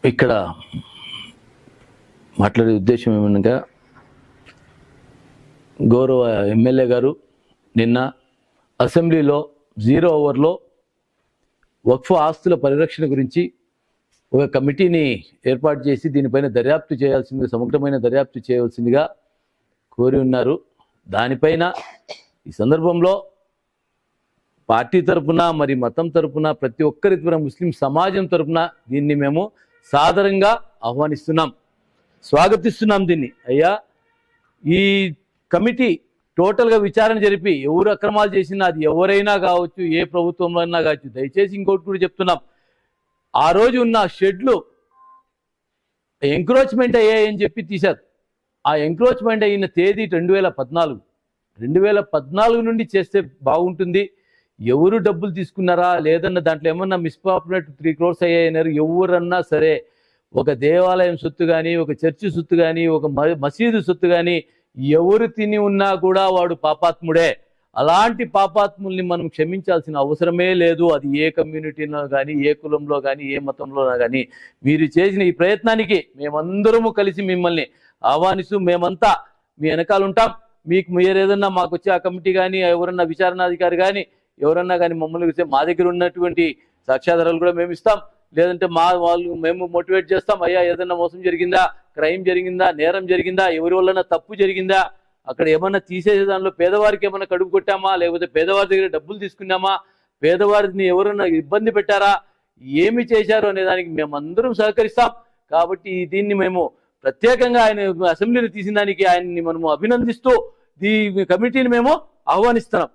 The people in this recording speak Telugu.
ఇక్కడ మాట్లాడే ఉద్దేశం ఏమనగా గౌరవ ఎమ్మెల్యే గారు నిన్న అసెంబ్లీలో 0 ఓవర్లో వక్ఫ్ ఆస్తుల పరిరక్షణ గురించి ఒక కమిటీని ఏర్పాటు చేసి దీనిపైన దర్యాప్తు చేయాల్సిందిగా, సమగ్రమైన దర్యాప్తు చేయవలసిందిగా కోరి ఉన్నారు. దానిపైన ఈ సందర్భంలో పార్టీ తరపున మరి మతం తరపున ప్రతి ఒక్కరి తరపున ముస్లిం సమాజం తరపున దీన్ని మేము సాదరంగా ఆహ్వానిస్తున్నాం, స్వాగతిస్తున్నాం. దీన్ని అయ్యా ఈ కమిటీ టోటల్గా విచారణ జరిపి ఎవరు అక్రమాలు చేసినా అది ఎవరైనా కావచ్చు, ఏ ప్రభుత్వంలో అయినా కావచ్చు. దయచేసి ఇంకోటి కూడా చెప్తున్నాం, ఆ రోజు ఉన్న షెడ్లు ఎంక్రోచ్మెంట్ అయ్యాయని చెప్పి తీశారు. ఆ ఎంక్రోచ్మెంట్ అయిన తేదీ 2014 నుండి చేస్తే బాగుంటుంది. ఎవరు డబ్బులు తీసుకున్నారా లేదన్న దాంట్లో ఏమన్నా మిస్పాపులేట్ 3 crores అయ్యాయన్నారు. ఎవరన్నా సరే ఒక దేవాలయం సొత్తు కానీ, ఒక చర్చి సొత్తు కానీ, ఒక మసీదు సొత్తు కానీ ఎవరు తిని ఉన్నా కూడా వాడు పాపాత్ముడే. అలాంటి పాపాత్ముల్ని మనం క్షమించాల్సిన అవసరమే లేదు. అది ఏ కమ్యూనిటీలో కానీ, ఏ కులంలో కానీ, ఏ మతంలో కానీ. మీరు చేసిన ఈ ప్రయత్నానికి మేమందరము కలిసి మిమ్మల్ని ఆహ్వానిస్తూ మేమంతా మీ వెనకాల ఉంటాం. మీకు మీరేదన్నా మాకు వచ్చే ఆ కమిటీ కానీ, ఎవరన్నా విచారణాధికారి కానీ ఎవరన్నా కానీ మమ్మల్ని మా దగ్గర ఉన్నటువంటి సాక్ష్యాధారాలు కూడా మేము ఇస్తాం. లేదంటే మేము మోటివేట్ చేస్తాం. అయ్యా ఏదన్నా మోసం జరిగిందా, క్రైమ్ జరిగిందా, నేరం జరిగిందా, ఎవరి వలన తప్పు జరిగిందా, అక్కడ ఏమన్నా తీసేసే దానిలో పేదవారికి ఏమన్నా కడుపు కొట్టామా, లేకపోతే పేదవారి దగ్గర డబ్బులు తీసుకున్నామా, పేదవారిని ఎవరన్నా ఇబ్బంది పెట్టారా, ఏమి చేశారు అనే దానికి మేమందరం సహకరిస్తాం. కాబట్టి దీన్ని మేము ప్రత్యేకంగా ఆయన అసెంబ్లీని తీసిన దానికి ఆయన్ని మనము అభినందిస్తూ ఈ కమిటీని మేము ఆహ్వానిస్తున్నాం.